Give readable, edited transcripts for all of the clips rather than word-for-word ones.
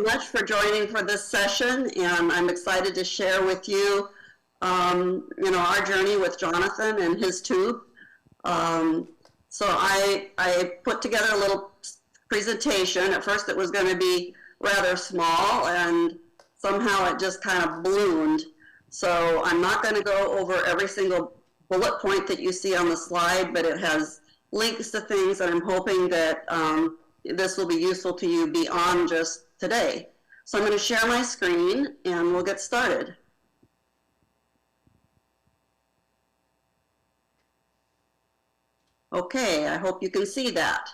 so much for joining for this session, and I'm excited to share with you, our journey with Jonathan and his tube. So I put together a little presentation. At first it was going to be rather small, and somehow it just kind of ballooned. So I'm not going to go over every single bullet point that you see on the slide, but it has links to things, and I'm hoping that this will be useful to you beyond just today. So I'm going to share my screen and we'll get started. Okay, I hope you can see that.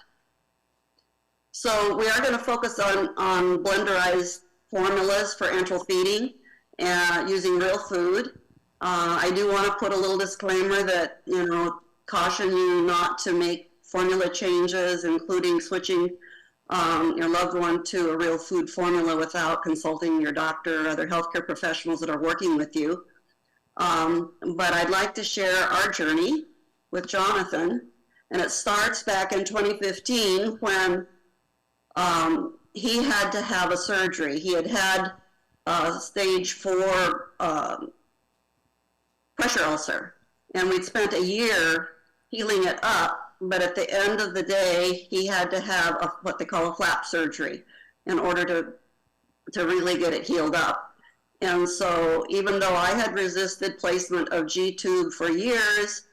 So we are going to focus on blenderized formulas for enteral feeding using real food. I do want to put a little disclaimer that, caution you not to make formula changes, including switching your loved one to a real food formula without consulting your doctor or other healthcare professionals that are working with you. But I'd like to share our journey with Jonathan, and it starts back in 2015 when he had to have a surgery. He had stage 4 pressure ulcer, and we'd spent a year healing it up, but at the end of the day, he had to have what they call a flap surgery in order to really get it healed up. And so even though I had resisted placement of G-tube for years,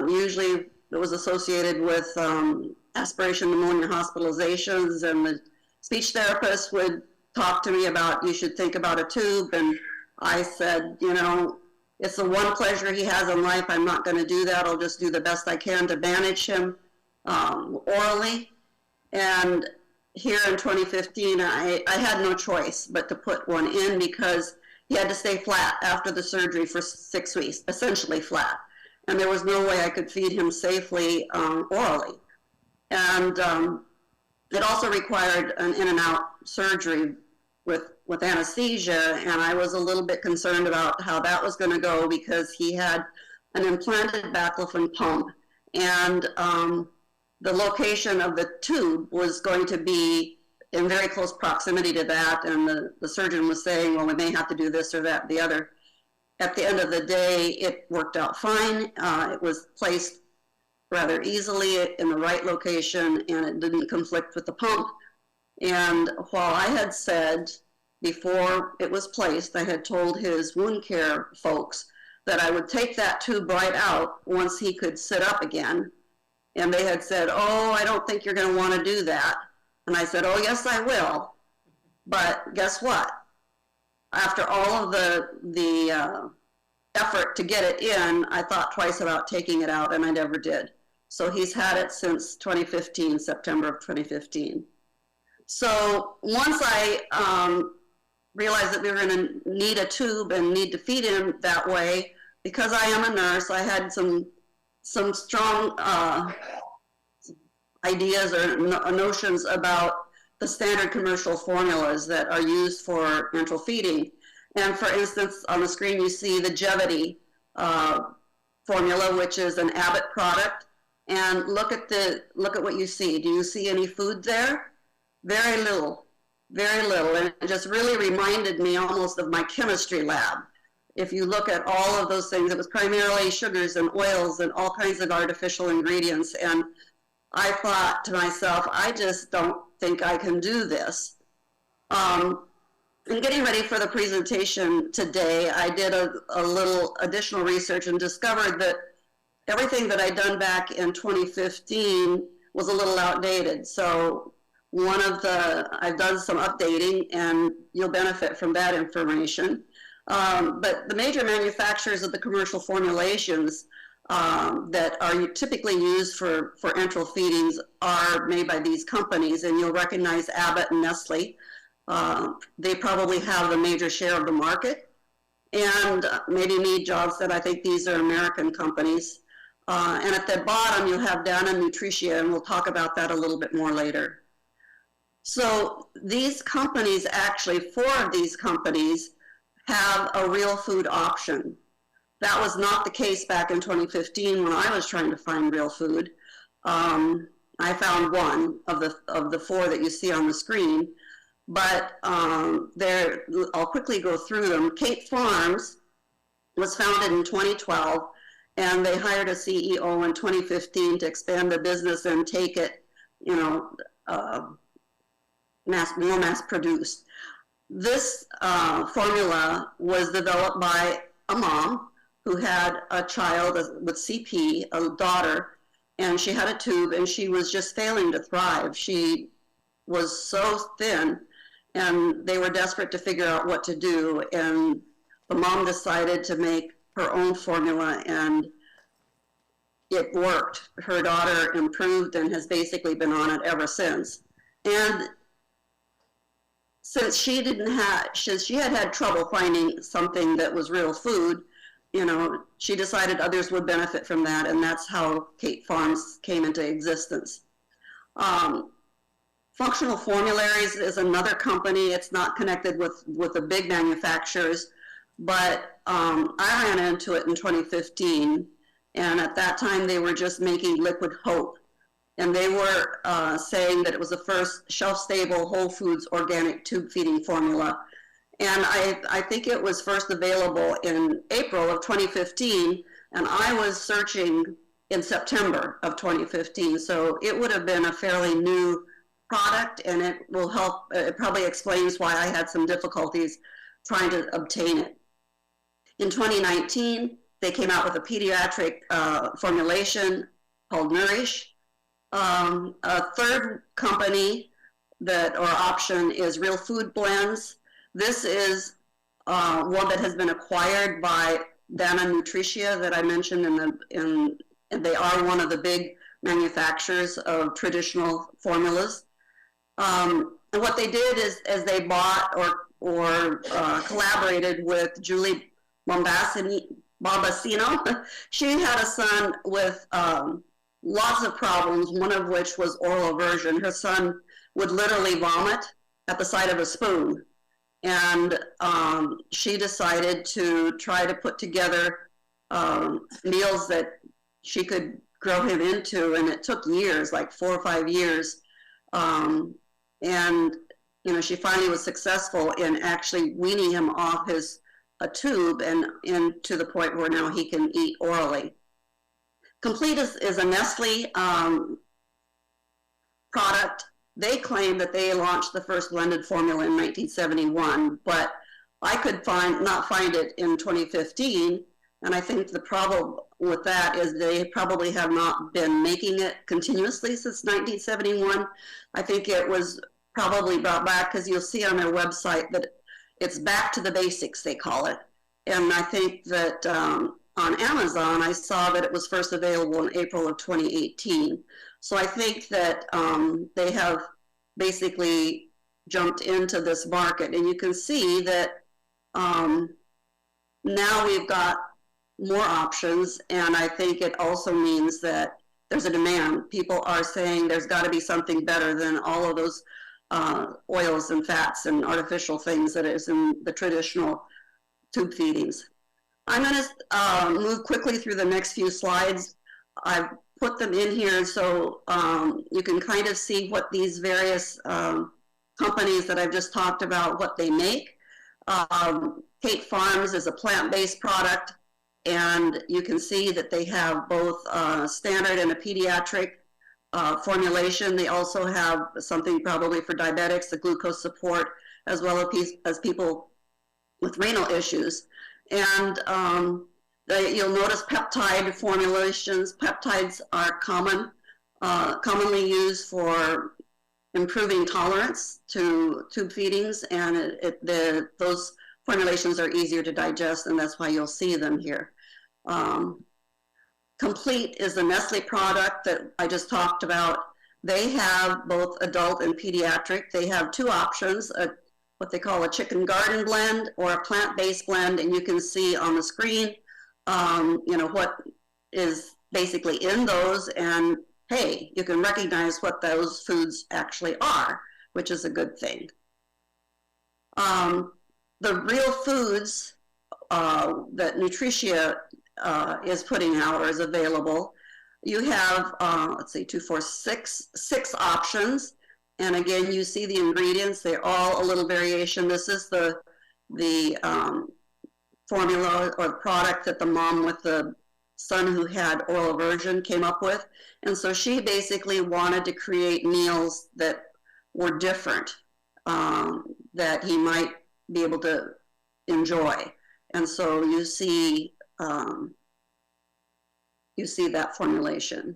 usually it was associated with aspiration pneumonia hospitalizations, and the speech therapist would talk to me about, you should think about a tube, and I said, it's the one pleasure he has in life. I'm not going to do that. I'll just do the best I can to manage him orally. And here in 2015, I had no choice but to put one in because he had to stay flat after the surgery for 6 weeks, essentially flat. And there was no way I could feed him safely orally. And it also required an in and out surgery with anesthesia, and I was a little bit concerned about how that was going to go because he had an implanted baclofen pump, and the location of the tube was going to be in very close proximity to that, and the surgeon was saying, well, we may have to do this or that, the other. At the end of the day, it worked out fine. It was placed rather easily in the right location, and it didn't conflict with the pump. And while I had said before it was placed, I had told his wound care folks that I would take that tube right out once he could sit up again. And they had said, oh, I don't think you're going to want to do that. And I said, oh, yes, I will. But guess what? After all of the effort to get it in, I thought twice about taking it out, and I never did. So he's had it since 2015, September of 2015. So once I realized that we were going to need a tube and need to feed him that way, because I am a nurse, I had some strong ideas or notions about the standard commercial formulas that are used for enteral feeding. And for instance, on the screen you see the Jevity formula, which is an Abbott product. And look at what you see. Do you see any food there? Very little, very little. And it just really reminded me almost of my chemistry lab. If you look at all of those things, it was primarily sugars and oils and all kinds of artificial ingredients. And I thought to myself, I just don't think I can do this. In getting ready for the presentation today, I did a little additional research and discovered that everything that I'd done back in 2015 was a little outdated. So I've done some updating, and you'll benefit from that information. But the major manufacturers of the commercial formulations that are typically used for enteral feedings are made by these companies, and you'll recognize Abbott and Nestle. They probably have the major share of the market. And maybe Mead Johnson, I think these are American companies. And at the bottom, you'll have Donna Nutrition, and we'll talk about that a little bit more later. So these companies, actually 4 of these companies, have a real food option. That was not the case back in 2015 when I was trying to find real food. I found one of the 4 that you see on the screen. but I'll quickly go through them. Kate Farms was founded in 2012, and they hired a CEO in 2015 to expand the business and take it, more mass produced. This formula was developed by a mom who had a child with CP, a daughter, and she had a tube, and she was just failing to thrive. She was so thin, and they were desperate to figure out what to do, and the mom decided to make her own formula, and it worked. Her daughter improved and has basically been on it ever since. And since she had trouble finding something that was real food, she decided others would benefit from that, and that's how Kate Farms came into existence. Functional Formularies is another company. It's not connected with the big manufacturers, but I ran into it in 2015, and at that time they were just making Liquid Hope, and they were saying that it was the first shelf-stable Whole Foods organic tube feeding formula. And I think it was first available in April of 2015, and I was searching in September of 2015, so it would have been a fairly new product, and it will help. It probably explains why I had some difficulties trying to obtain it. In 2019, they came out with a pediatric formulation called Nourish. A third company or option is Real Food Blends. This is one that has been acquired by Donna Nutrition that I mentioned and they are one of the big manufacturers of traditional formulas. And what they did is they bought or collaborated with Julie Bombasino. She had a son with lots of problems, one of which was oral aversion. Her son would literally vomit at the sight of a spoon. And she decided to try to put together meals that she could grow him into, and it took years, like 4 or 5 years. And she finally was successful in actually weaning him off a tube and to the point where now he can eat orally. Complete is a Nestle product. They claim that they launched the first blended formula in 1971, but I could not find it in 2015, and I think the problem with that is they probably have not been making it continuously since 1971. I think it was probably brought back because you'll see on their website that it's back to the basics, they call it. And I think that on Amazon, I saw that it was first available in April of 2018. So I think that they have basically jumped into this market. And you can see that now we've got more options, and I think it also means that there's a demand. People are saying there's got to be something better than all of those oils and fats and artificial things that is in the traditional tube feedings. I'm going to move quickly through the next few slides. I've put them in here so you can kind of see what these various companies that I've just talked about, what they make. Kate Farms is a plant-based product, and you can see that they have both standard and a pediatric formulation. They also have something probably for diabetics, the glucose support, as well as people with renal issues. And you'll notice peptide formulations. Peptides are commonly used for improving tolerance to tube feedings, and those formulations are easier to digest, and that's why you'll see them here. Complete is the Nestle product that I just talked about. They have both adult and pediatric. They have two options, what they call a chicken garden blend or a plant-based blend, and you can see on the screen what is basically in those, and hey, you can recognize what those foods actually are, which is a good thing. The Real Foods that Nutrition is putting out or is available, you have, let's see, 2, 4, 6 options, And again, you see the ingredients, they're all a little variation. This is the formula or product that the mom with the son who had oral aversion came up with. And so she basically wanted to create meals that were different, that he might be able to enjoy. And so you see that formulation.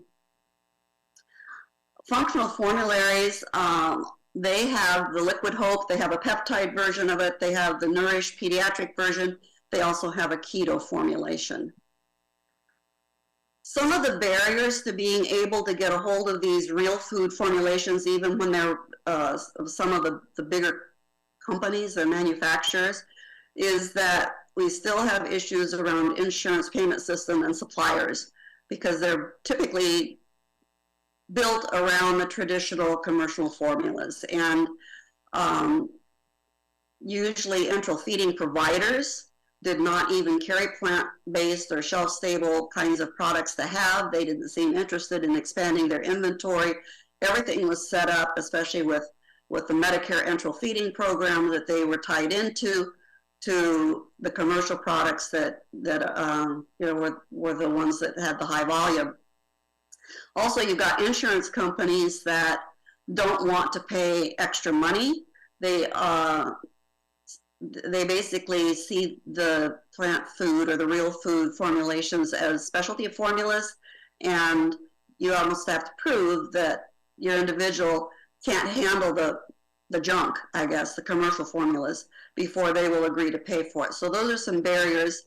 Functional formularies, they have the Liquid Hope, they have a peptide version of it, they have the Nourish pediatric version, they also have a keto formulation. Some of the barriers to being able to get a hold of these real food formulations, even when they're some of the bigger companies, the manufacturers, is that we still have issues around insurance payment system and suppliers, because they're typically built around the traditional commercial formulas. And usually enteral feeding providers did not even carry plant-based or shelf-stable kinds of products to have. They didn't seem interested in expanding their inventory. Everything was set up, especially with the Medicare enteral feeding program that they were tied into, to the commercial products that were the ones that had the high volume. Also, you've got insurance companies that don't want to pay extra money. They basically see the plant food or the real food formulations as specialty formulas, and you almost have to prove that your individual can't handle the junk, I guess, the commercial formulas, before they will agree to pay for it. So those are some barriers,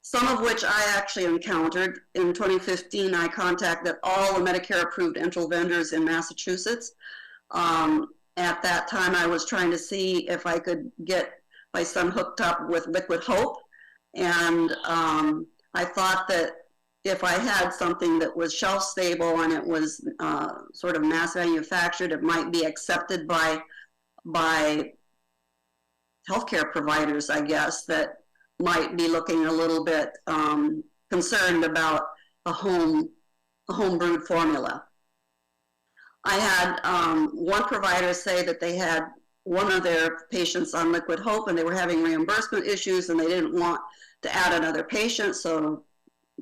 some of which I actually encountered. In 2015, I contacted all the Medicare-approved enteral vendors in Massachusetts. At that time, I was trying to see if I could get my son hooked up with Liquid Hope, and I thought that if I had something that was shelf stable and it was sort of mass manufactured, it might be accepted by healthcare providers, I guess, that might be looking a little bit concerned about a home brewed formula. I had one provider say that they had one of their patients on Liquid Hope and they were having reimbursement issues and they didn't want to add another patient, so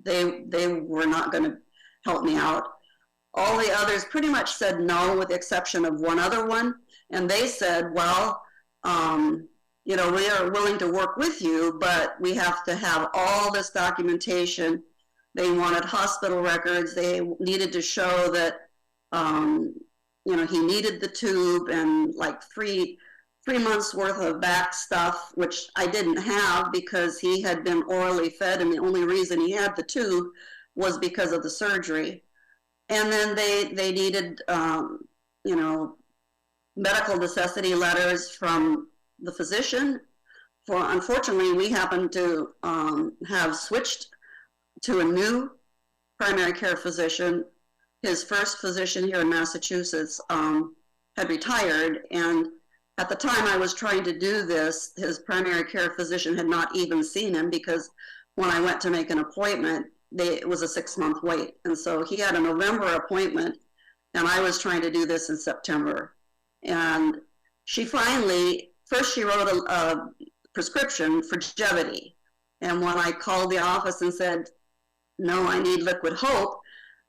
they were not going to help me out. All the others pretty much said no, with the exception of one other one, and they said, well, we are willing to work with you, but we have to have all this documentation. They wanted hospital records. They needed to show that he needed the tube and like three months worth of back stuff, which I didn't have because he had been orally fed, and the only reason he had the tube was because of the surgery. And then they needed, medical necessity letters from the physician. Unfortunately, we happened to have switched to a new primary care physician. His first physician here in Massachusetts had retired, and at the time I was trying to do this, his primary care physician had not even seen him, because when I went to make an appointment, it was a 6-month wait. And so he had a November appointment, and I was trying to do this in September. And she first she wrote a prescription for Jevity. And when I called the office and said, no, I need Liquid Hope,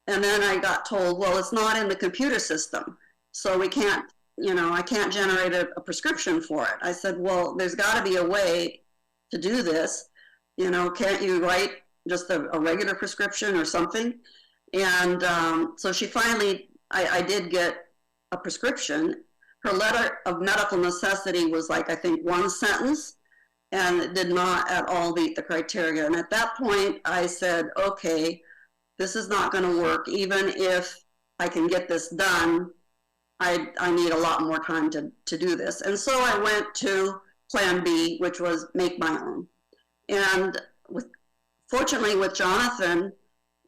and then I got told, well, it's not in the computer system, so we can't, I can't generate a prescription for it. I said, well, there's got to be a way to do this. Can't you write just a regular prescription or something? And so she finally, I did get a prescription. Her letter of medical necessity was like, I think, 1 sentence, and it did not at all meet the criteria. And at that point, I said, okay, this is not going to work. Even if I can get this done, I need a lot more time to do this. And so I went to plan B, which was make my own. And fortunately with Jonathan,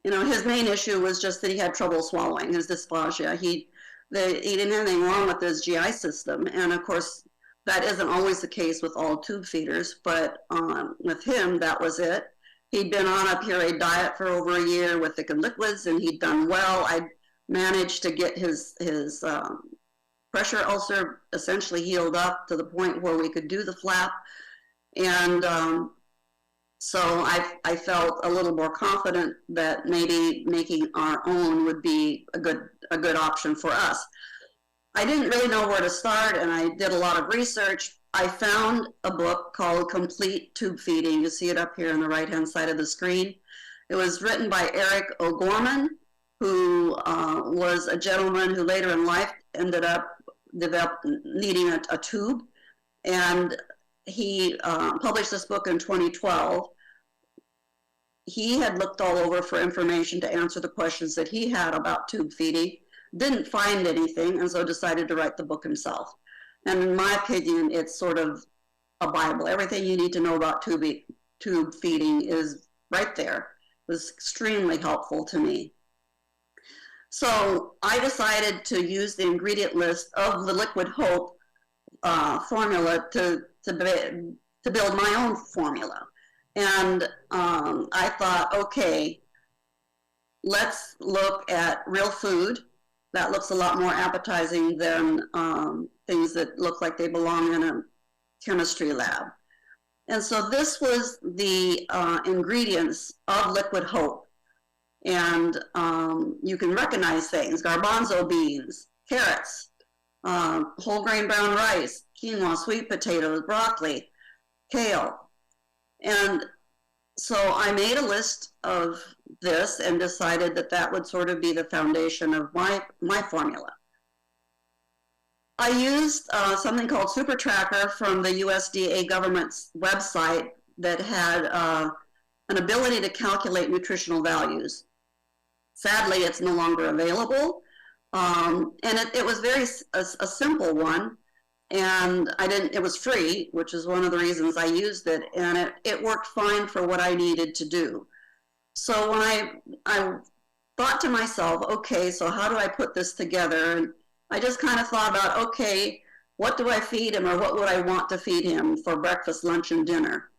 his main issue was just that he had trouble swallowing, his dysphagia. He didn't have anything wrong with his GI system. And of course, that isn't always the case with all tube feeders, but with him, that was it. He'd been on a pureed diet for over a year with thickened liquids, and he'd done well. I managed to get his pressure ulcer essentially healed up to the point where we could do the flap. And so I felt a little more confident that maybe making our own would be a good option for us. I didn't really know where to start, and I did a lot of research. I found a book called Complete Tube Feeding. You see it up here on the right-hand side of the screen. It was written by Eric O'Gorman, who was a gentleman who later in life ended up needing a tube. And he published this book in 2012. He had looked all over for information to answer the questions that he had about tube feeding, didn't find anything, and so decided to write the book himself. And in my opinion, it's sort of a Bible. Everything you need to know about tube feeding is right there. It was extremely helpful to me. So I decided to use the ingredient list of the Liquid Hope formula to build my own formula. And I thought, okay, let's look at real food. That looks a lot more appetizing than things that look like they belong in a chemistry lab. And so this was the ingredients of Liquid Hope. And you can recognize things: garbanzo beans, carrots, whole grain brown rice, quinoa, sweet potatoes, broccoli, kale. And so I made a list of this and decided that that would sort of be the foundation of my formula. I used something called Super Tracker from the USDA government's website that had an ability to calculate nutritional values. Sadly, it's no longer available. And it was a simple one. And it was free, which is one of the reasons I used it, and it worked fine for what I needed to do. So when I thought to myself, okay, so how do I put this together? And I just kind of thought about, okay, what do I feed him, or what would I want to feed him for breakfast, lunch, and dinner?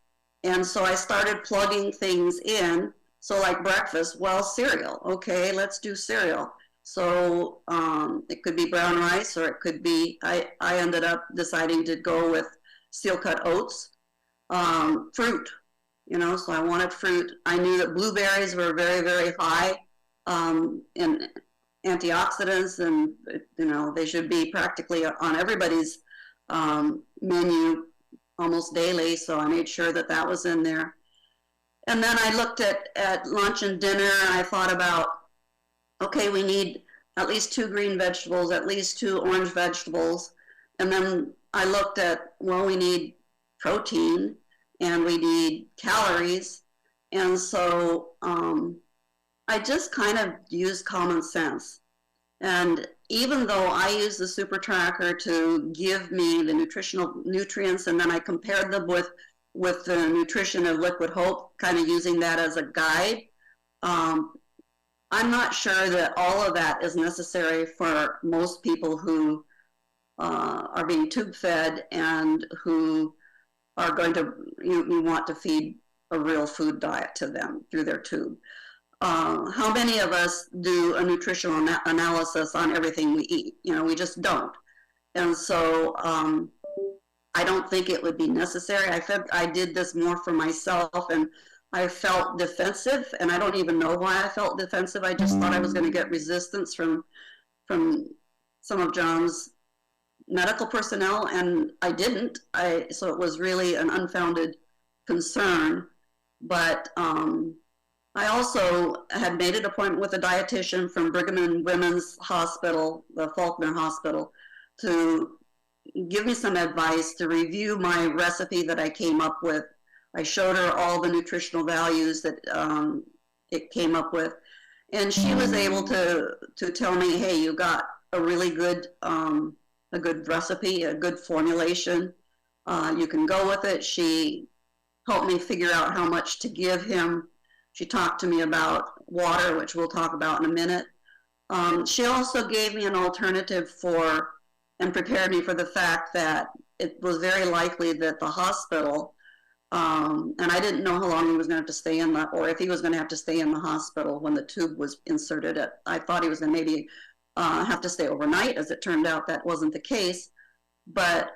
And so I started plugging things in. So like breakfast, well, cereal. Okay, let's do cereal. So it could be brown rice, or it could be, I ended up deciding to go with steel cut oats. Fruit, so I wanted fruit. I knew that blueberries were very, very high in antioxidants, and they should be practically on everybody's menu almost daily, so I made sure that that was in there. And then I looked at lunch and dinner, and I thought about, okay, we need at least 2 green vegetables, at least 2 orange vegetables. And then I looked at, well, we need protein and we need calories. And so I just kind of used common sense. And even though I use the Super Tracker to give me the nutritional nutrients, and then I compared them with the nutrition of Liquid Hope, kind of using that as a guide, I'm not sure that all of that is necessary for most people who are being tube fed and who are going to, you want to feed a real food diet to them through their tube. How many of us do a nutritional analysis on everything we eat? We just don't. And so I don't think it would be necessary. I did this more for myself, and I felt defensive, and I don't even know why I felt defensive. I just thought I was going to get resistance from some of John's medical personnel, and I didn't. So it was really an unfounded concern. But I also had made an appointment with a dietitian from Brigham and Women's Hospital, the Faulkner Hospital, to give me some advice, to review my recipe that I came up with. I showed her all the nutritional values that it came up with, and she was able to tell me, hey, you got a really good recipe, a good formulation. You can go with it. She helped me figure out how much to give him. She talked to me about water, which we'll talk about in a minute. She also gave me an alternative and prepared me for the fact that it was very likely that the hospital, and I didn't know how long he was going to have to stay or if he was going to have to stay in the hospital when the tube was inserted. I thought he was going to maybe have to stay overnight. As it turned out, that wasn't the case. But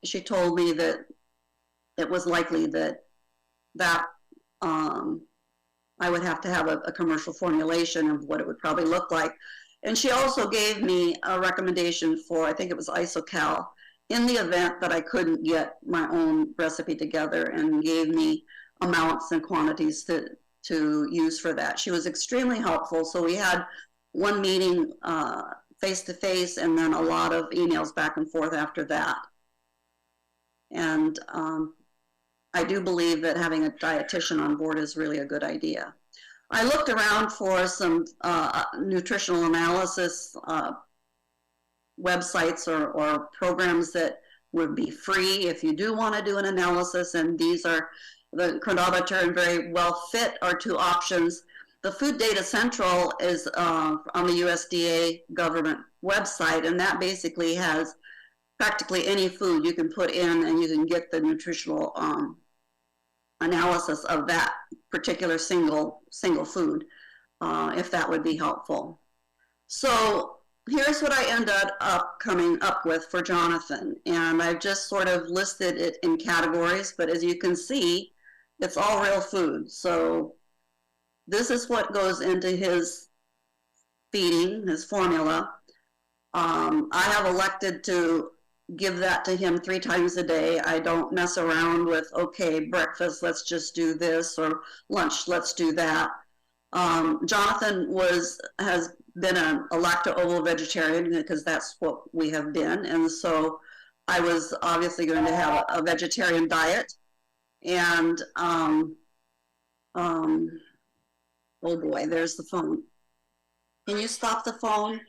she told me that it was likely that I would have to have a commercial formulation of what it would probably look like. And she also gave me a recommendation for, I think it was Isocal, in the event that I couldn't get my own recipe together, and gave me amounts and quantities to use for that. She was extremely helpful. So we had one meeting face-to-face, and then a lot of emails back and forth after that. And I do believe that having a dietitian on board is really a good idea. I looked around for some nutritional analysis websites or programs that would be free if you do want to do an analysis, and these are the chronometer and Very Well Fit are two options. The Food Data Central is on the USDA government website, and that basically has practically any food you can put in, and you can get the nutritional analysis of that particular single food, if that would be helpful. So here's what I ended up coming up with for Jonathan, and I've just sort of listed it in categories, but as you can see, it's all real food. So this is what goes into his feeding, his formula. I have elected to give that to him 3 times a day. I don't mess around with, okay, breakfast, let's just do this, or lunch, let's do that. Jonathan has been a lacto-ovo vegetarian, because that's what we have been, and so I was obviously going to have a vegetarian diet. And oh boy, there's the phone. Can you stop the phone?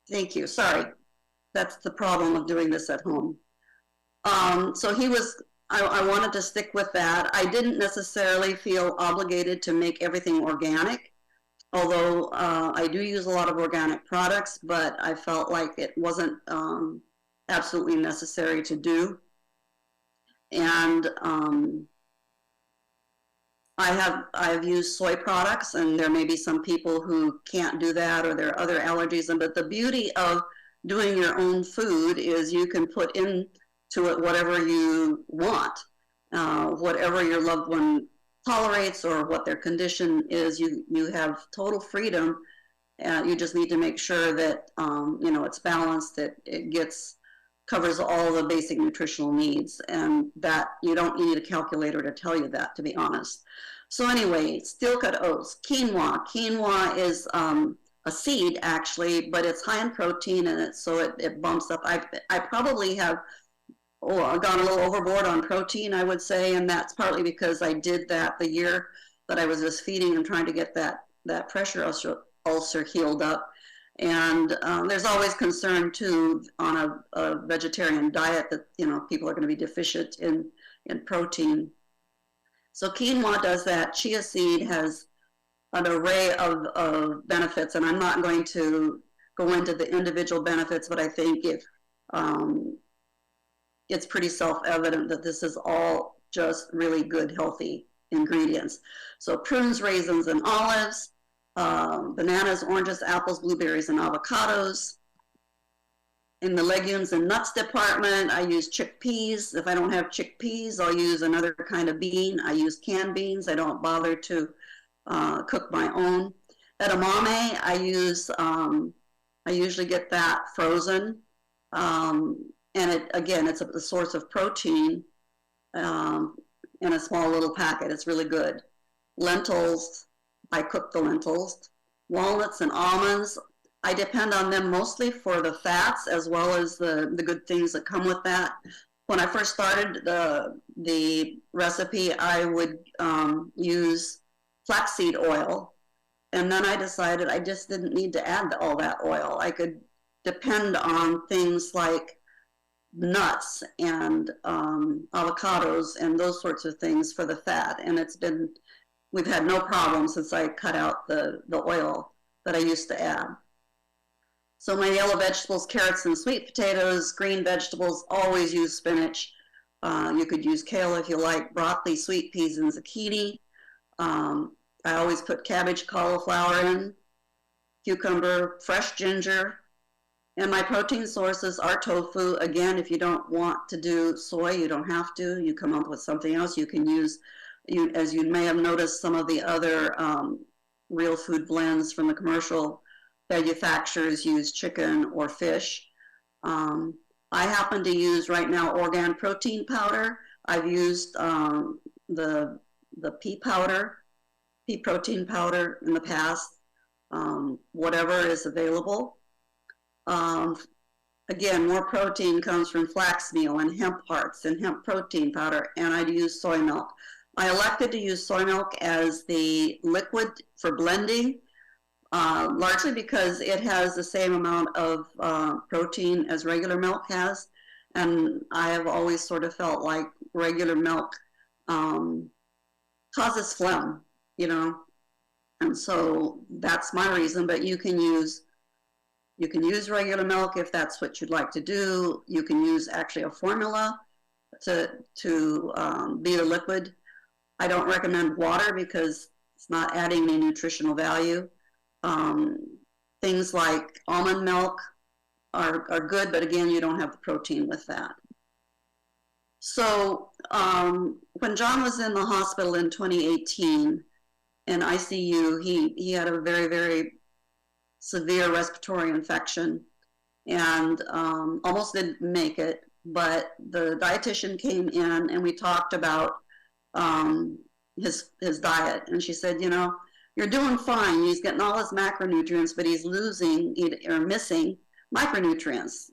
Thank you. Sorry. That's the problem of doing this at home. So I wanted to stick with that. I didn't necessarily feel obligated to make everything organic, although I do use a lot of organic products, but I felt like it wasn't absolutely necessary to do. And I've used soy products, and there may be some people who can't do that, or there are other allergies. But the beauty of doing your own food is you can put into it whatever you want, whatever your loved one tolerates or what their condition is. You have total freedom, and you just need to make sure that it's balanced, that it covers all the basic nutritional needs, and that you don't need a calculator to tell you that, to be honest. So anyway, steel cut oats, quinoa. Quinoa is a seed, actually, but it's high in protein, and so it bumps up. I probably have gone a little overboard on protein, I would say, and that's partly because I did that the year that I was just feeding and trying to get that pressure ulcer healed up. And there's always concern too on a vegetarian diet that people are going to be deficient in protein. So quinoa does that. Chia seed has an array of benefits, and I'm not going to go into the individual benefits, but I think it's pretty self-evident that this is all just really good, healthy ingredients. So prunes, raisins, and olives. Bananas, oranges, apples, blueberries, and avocados. In the legumes and nuts department, I use chickpeas. If I don't have chickpeas, I'll use another kind of bean. I use canned beans. I don't bother to cook my own. Edamame, I usually get that frozen. And it's a source of protein in a small little packet. It's really good. Lentils, I cook the lentils. Walnuts and almonds, I depend on them mostly for the fats as well as the good things that come with that. When I first started the recipe, I would use flaxseed oil, and then I decided I just didn't need to add all that oil. I could depend on things like nuts and avocados and those sorts of things for the fat, and we've had no problem since I cut out the oil that I used to add. So my yellow vegetables, carrots and sweet potatoes, green vegetables, always use spinach. You could use kale if you like, broccoli, sweet peas, and zucchini. I always put cabbage, cauliflower in. cucumber, fresh ginger. And my protein sources are tofu. Again, if you don't want to do soy, you don't have to. You come up with something else. You can use, as you may have noticed, some of the other real food blends from the commercial manufacturers use chicken or fish. I happen to use right now Organ protein powder. I've used the pea powder, pea protein powder in the past, whatever is available. Again, more protein comes from flax meal and hemp hearts and hemp protein powder, and I'd use soy milk. I elected to use soy milk as the liquid for blending, largely because it has the same amount of protein as regular milk has, and I have always sort of felt like regular milk causes phlegm, you know, and so that's my reason. But you can use regular milk if that's what you'd like to do. You can use actually a formula to be the liquid. I don't recommend water because it's not adding any nutritional value. Things like almond milk are good, but again, you don't have the protein with that. So when John was in the hospital in 2018 in ICU, he had a very, very severe respiratory infection and almost didn't make it, but the dietitian came in and we talked about his diet, and she said, you know, you're doing fine. He's getting all his macronutrients, but he's losing or missing micronutrients.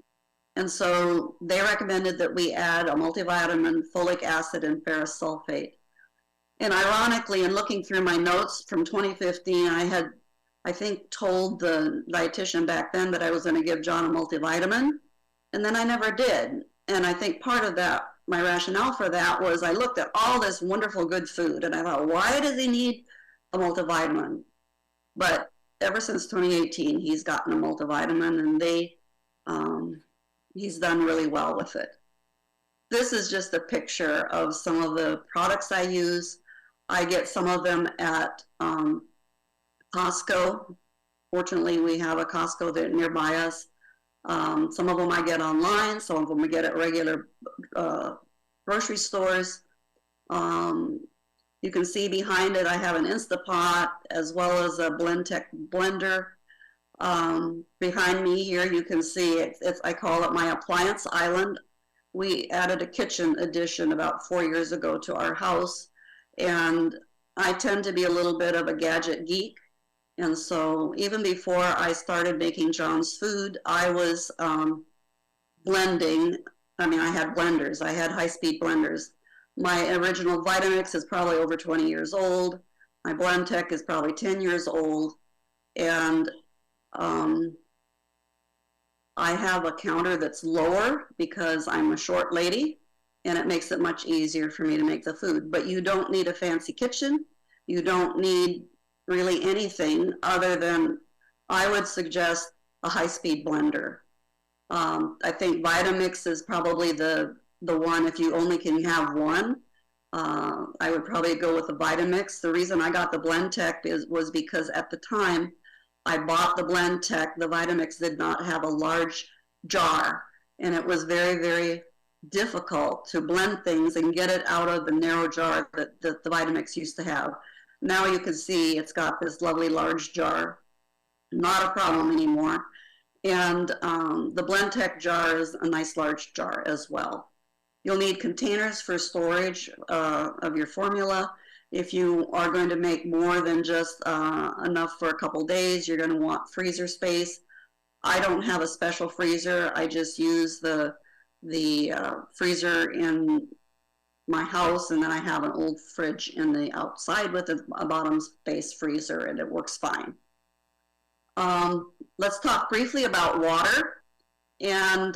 And so they recommended that we add a multivitamin, folic acid, and ferrous sulfate. And ironically, in looking through my notes from 2015, I had, I think, told the dietitian back then that I was going to give John a multivitamin, and then I never did. And I think part of that, my rationale for that was I looked at all this wonderful good food, and I thought, why does he need a multivitamin? But ever since 2018, he's gotten a multivitamin, and he's done really well with it. This is just a picture of some of the products I use. I get some of them at Costco. Fortunately, we have a Costco that nearby us. Some of them I get online, some of them I get at regular grocery stores. You can see behind it I have an Instapot as well as a Blendtec blender. Behind me here you can see I call it my appliance island. We added a kitchen addition about 4 years ago to our house, and I tend to be a little bit of a gadget geek. And so even before I started making John's food, I was blending. I mean, I had blenders. I had high-speed blenders. My original Vitamix is probably over 20 years old. My Blendtec is probably 10 years old. And I have a counter that's lower because I'm a short lady, and it makes it much easier for me to make the food. But you don't need a fancy kitchen. You don't need really anything other than, I would suggest, a high-speed blender. I think Vitamix is probably the one, if you only can have one. I would probably go with the Vitamix. The reason I got the Blendtec was because at the time I bought the Blendtec, the Vitamix did not have a large jar, and it was very, very difficult to blend things and get it out of the narrow jar that the Vitamix used to have. Now you can see it's got this lovely large jar. Not a problem anymore. And the Blendtec jar is a nice large jar as well. You'll need containers for storage of your formula. If you are going to make more than just enough for a couple days, you're going to want freezer space. I don't have a special freezer. I just use the freezer in my house, and then I have an old fridge in the outside with a bottom space freezer, and it works fine. Let's talk briefly about water. And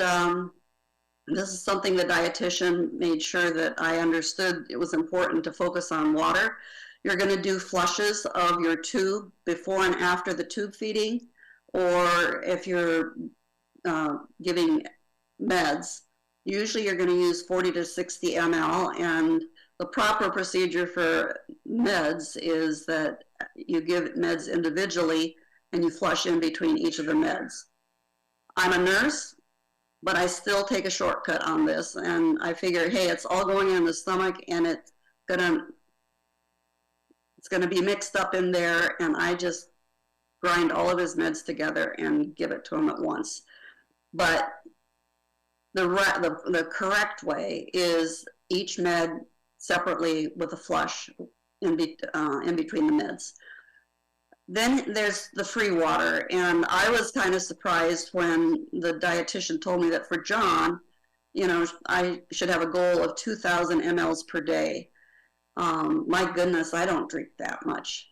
this is something the dietitian made sure that I understood it was important to focus on water. You're going to do flushes of your tube before and after the tube feeding, or if you're giving meds, usually you're going to use 40 to 60 ml, and the proper procedure for meds is that you give meds individually and you flush in between each of the meds. I'm a nurse, but I still take a shortcut on this, and I figure, hey, it's all going in the stomach, and it's gonna be mixed up in there, and I just grind all of his meds together and give it to him at once. But the correct way is each med separately with a flush in between the meds. Then there's the free water, and I was kind of surprised when the dietitian told me that for John, you know, I should have a goal of 2,000 mLs per day. My goodness, I don't drink that much,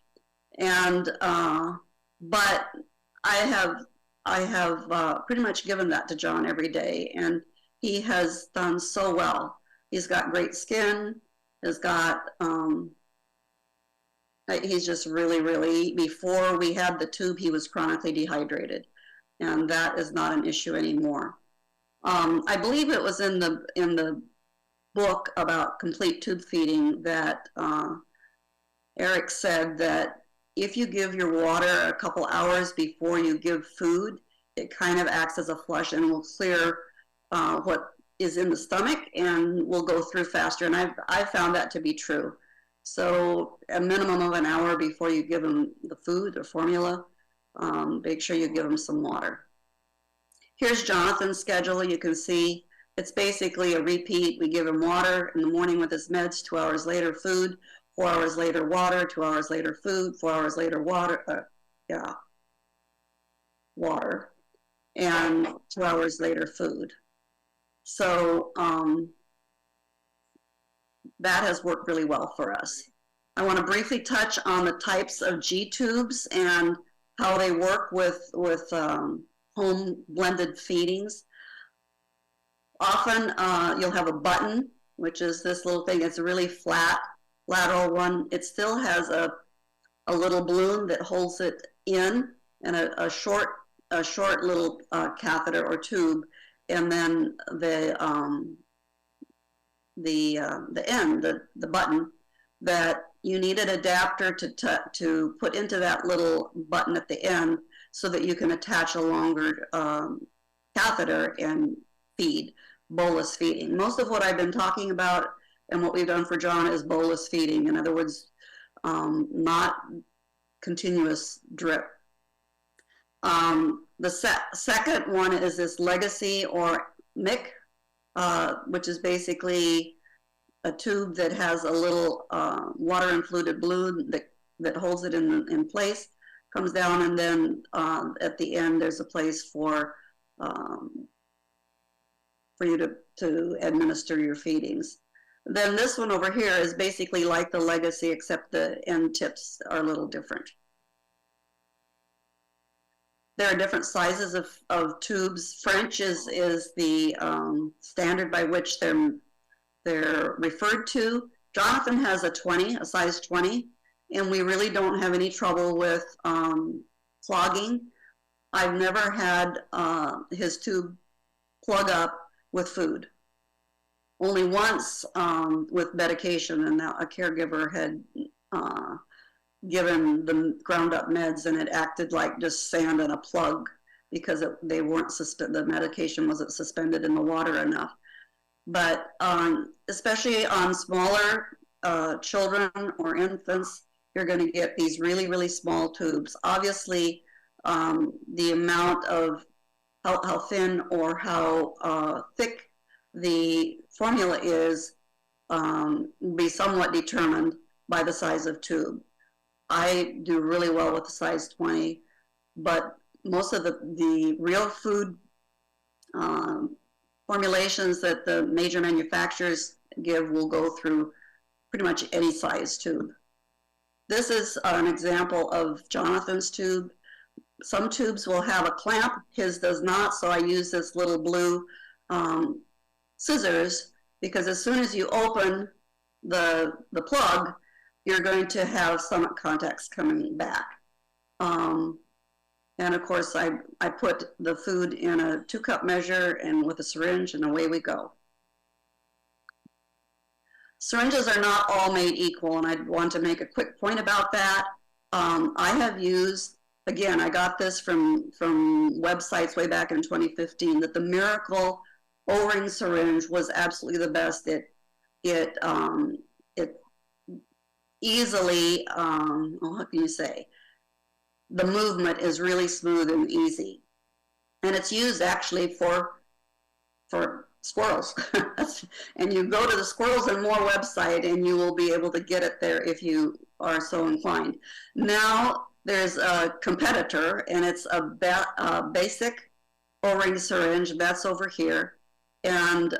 and but I have pretty much given that to John every day, and he has done so well. He's got great skin. Has got he's just really, before we had the tube, he was chronically dehydrated, and that is not an issue anymore. I believe it was in the book about complete tube feeding that Eric said that if you give your water a couple hours before you give food, it kind of acts as a flush and will clear what is in the stomach and will go through faster. And I've found that to be true. So a minimum of an hour before you give them the food or formula, make sure you give them some water. Here's Jonathan's schedule. You can see it's basically a repeat. We give him water in the morning with his meds, 2 hours later food, 4 hours later water, 2 hours later food, 4 hours later water, water, and 2 hours later food. So that has worked really well for us. I want to briefly touch on the types of G tubes and how they work with home blended feedings. Often you'll have a button, which is this little thing. It's a really flat lateral one. It still has a little balloon that holds it in, and a short little catheter or tube, and then the end, the button, that you need an adapter to put into that little button at the end so that you can attach a longer catheter and feed, bolus feeding. Most of what I've been talking about and what we've done for John is bolus feeding. In other words, not continuous drip. The second one is this legacy or MIC, which is basically a tube that has a little water-influted balloon that holds it in place, comes down, and then at the end there's a place for you to administer your feedings. Then this one over here is basically like the legacy, except the end tips are a little different. There are different sizes of tubes. French is the standard by which they're referred to. Jonathan has a size 20, and we really don't have any trouble with clogging. I've never had his tube plug up with food. Only once with medication, and a caregiver had given the ground up meds, and it acted like just sand in a plug because they weren't the medication wasn't suspended in the water enough. But especially on smaller children or infants, you're going to get these really small tubes. Obviously, the amount of how thin or how thick the formula is will be somewhat determined by the size of tube. I do really well with the size 20, but most of the real food formulations that the major manufacturers give will go through pretty much any size tube. This is an example of Jonathan's tube. Some tubes will have a clamp, his does not, so I use this little blue scissors, because as soon as you open the plug, you're going to have stomach contacts coming back. And of course, I put the food in a 2-cup measure and with a syringe, and away we go. Syringes are not all made equal, and I want to make a quick point about that. I have used again, I got this from websites way back in 2015, that the Miracle O-ring syringe was absolutely the best. It easily, what can you say? The movement is really smooth and easy. And it's used actually for squirrels. And you go to the Squirrels and More website and you will be able to get it there if you are so inclined. Now there's a competitor, and it's a basic O-ring syringe. That's over here. And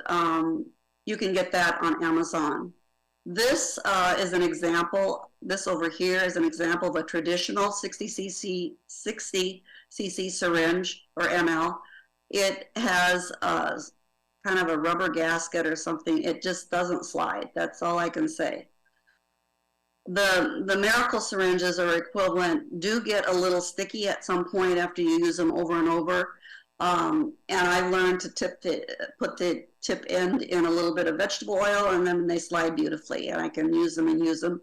you can get that on Amazon. This is an example. This over here is an example of a traditional 60 cc syringe, or ml. It has kind of a rubber gasket or something. It just doesn't slide. That's all I can say. The Miracle syringes are equivalent, do get a little sticky at some point after you use them over and over. And I learned to put the tip end in a little bit of vegetable oil, and then they slide beautifully, and I can use them and use them.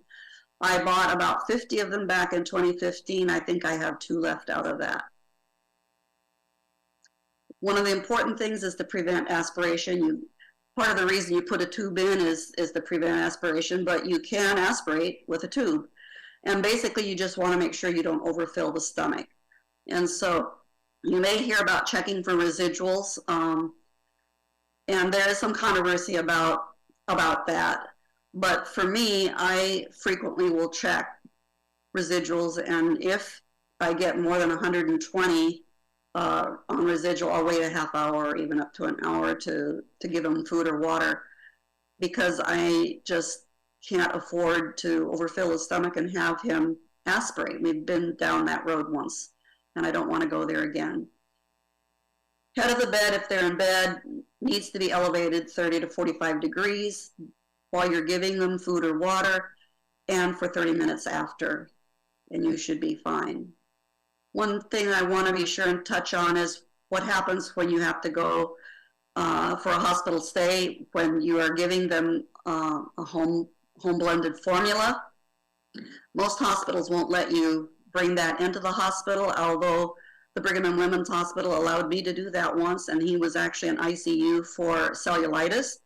I bought about 50 of them back in 2015. I think I have 2 left out of that. One of the important things is to prevent aspiration. Part of the reason you put a tube in is to prevent aspiration, but you can aspirate with a tube. And basically you just want to make sure you don't overfill the stomach. And so you may hear about checking for residuals, and there is some controversy about that. But for me, I frequently will check residuals, and if I get more than 120 on residual, I'll wait a half hour or even up to an hour to give him food or water, because I just can't afford to overfill his stomach and have him aspirate. We've been down that road once, and I don't want to go there again. Head of the bed, if they're in bed, needs to be elevated 30 to 45 degrees while you're giving them food or water, and for 30 minutes after, and you should be fine. One thing I want to be sure and touch on is what happens when you have to go for a hospital stay when you are giving them a home blended formula. Most hospitals won't let you bring that into the hospital, although the Brigham and Women's Hospital allowed me to do that once, and he was actually in ICU for cellulitis.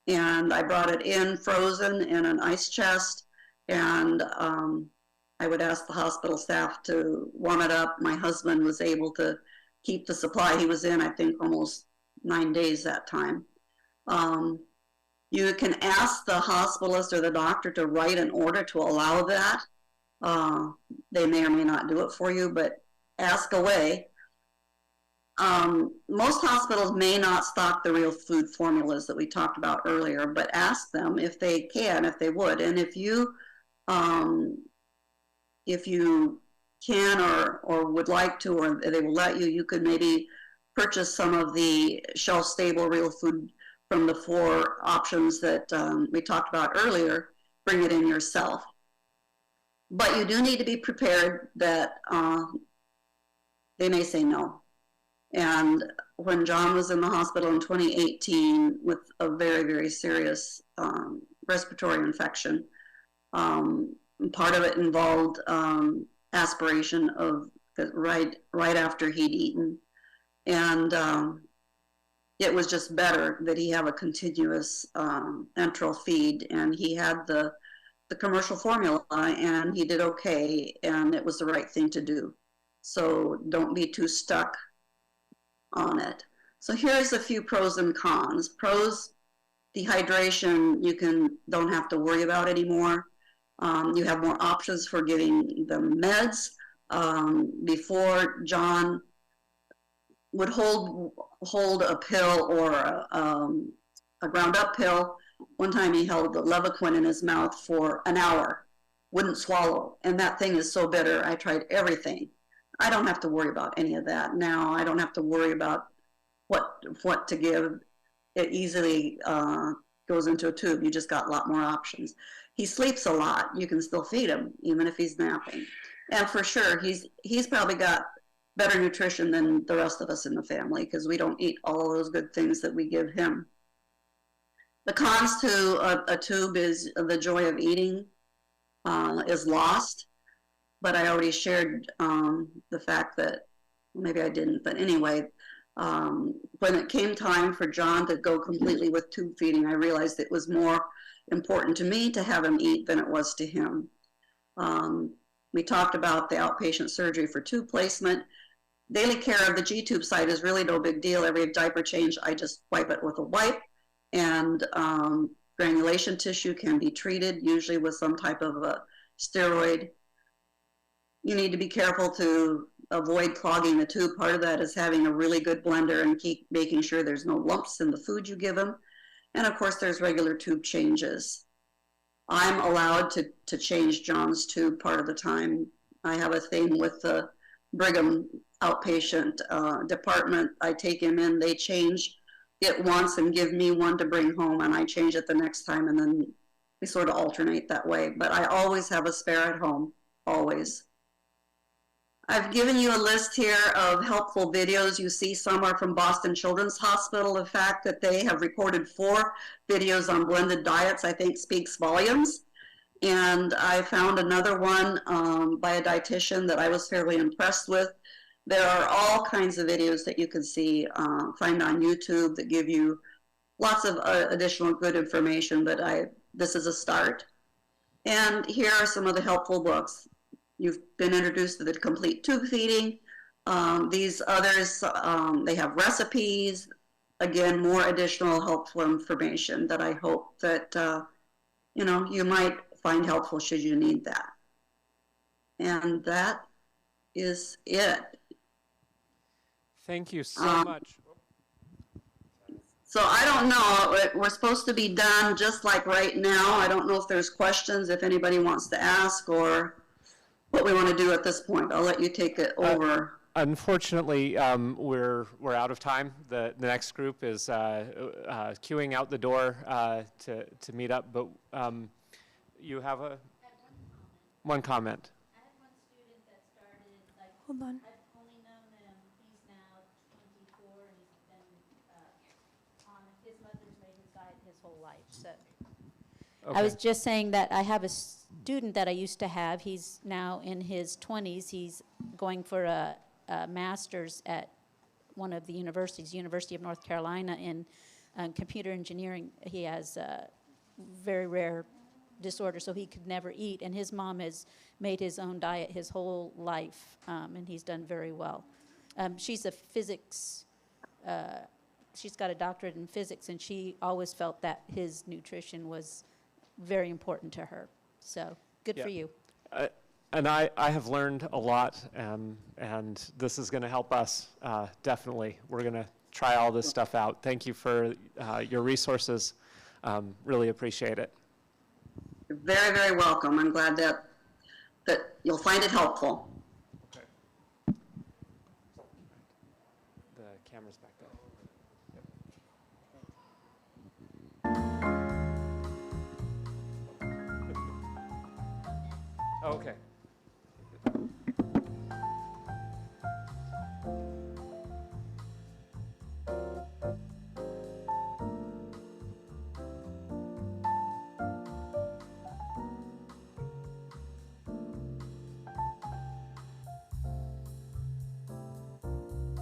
And I brought it in frozen in an ice chest, and I would ask the hospital staff to warm it up. My husband was able to keep the supply. He was in, I think, almost 9 days that time. You can ask the hospitalist or the doctor to write an order to allow that. They may or may not do it for you, but ask away. Most hospitals may not stock the real food formulas that we talked about earlier, but ask them if they can, if they would. And if you can or would like to, or they will let you, you could maybe purchase some of the shelf-stable real food from the 4 options that we talked about earlier. Bring it in yourself. But you do need to be prepared that they may say no. And when John was in the hospital in 2018 with a very, very serious respiratory infection, part of it involved aspiration of right after he'd eaten. And it was just better that he have a continuous enteral feed, and he had the commercial formula, and he did okay, and it was the right thing to do. So don't be too stuck on it. So here's a few pros and cons. Pros: dehydration, you don't have to worry about anymore. You have more options for giving them meds. Before, John would hold a pill or a ground up pill. One time he held the Levaquin in his mouth for an hour, wouldn't swallow, and that thing is so bitter. I tried everything. I don't have to worry about any of that now. I don't have to worry about what to give. It easily goes into a tube. You just got a lot more options. He sleeps a lot. You can still feed him even if he's napping. And for sure, he's probably got better nutrition than the rest of us in the family, because we don't eat all of those good things that we give him. The cons to a tube is the joy of eating is lost. but I already shared the fact that, maybe I didn't, but anyway, when it came time for John to go completely with tube feeding, I realized it was more important to me to have him eat than it was to him. We talked about the outpatient surgery for tube placement. Daily care of the G-tube site is really no big deal. Every diaper change, I just wipe it with a wipe, and granulation tissue can be treated, usually with some type of a steroid. You need to be careful to avoid clogging the tube. Part of that is having a really good blender and keep making sure there's no lumps in the food you give them. And of course, there's regular tube changes. I'm allowed to change John's tube part of the time. I have a thing with the Brigham outpatient department. I take him in, they change it once and give me one to bring home, and I change it the next time, and then we sort of alternate that way. But I always have a spare at home, always. I've given you a list here of helpful videos. You see some are from Boston Children's Hospital. The fact that they have recorded 4 videos on blended diets, I think, speaks volumes. And I found another one by a dietitian that I was fairly impressed with. There are all kinds of videos that you can see, find on YouTube that give you lots of additional good information, but this is a start. And here are some of the helpful books. You've been introduced to the complete tube feeding. These others, they have recipes. Again, more additional helpful information that I hope that you might find helpful should you need that. And that is it. Thank you so much. So I don't know, we're supposed to be done just like right now. I don't know if there's questions, if anybody wants to ask, or what we want to do at this point. I'll let you take it over. Unfortunately, we're out of time. The next group is queuing out the door to meet up, but you have one comment. I had one student that started, Hold on. I've only known him, he's now 24, and he's been on his mother's made his diet his whole life, so. Okay. I was just saying that I have a student that I used to have. He's now in his 20s. He's going for a master's at one of the universities, University of North Carolina, in computer engineering. He has a very rare disorder, so he could never eat. And his mom has made his own diet his whole life, and he's done very well. She's a physics, she's got a doctorate in physics, and she always felt that his nutrition was very important to her. So good for you. And I have learned a lot, and this is going to help us, definitely. We're going to try all this stuff out. Thank you for your resources. Really appreciate it. You're very, very welcome. I'm glad that you'll find it helpful. Okay. The camera's back there. Yep. Oh, okay.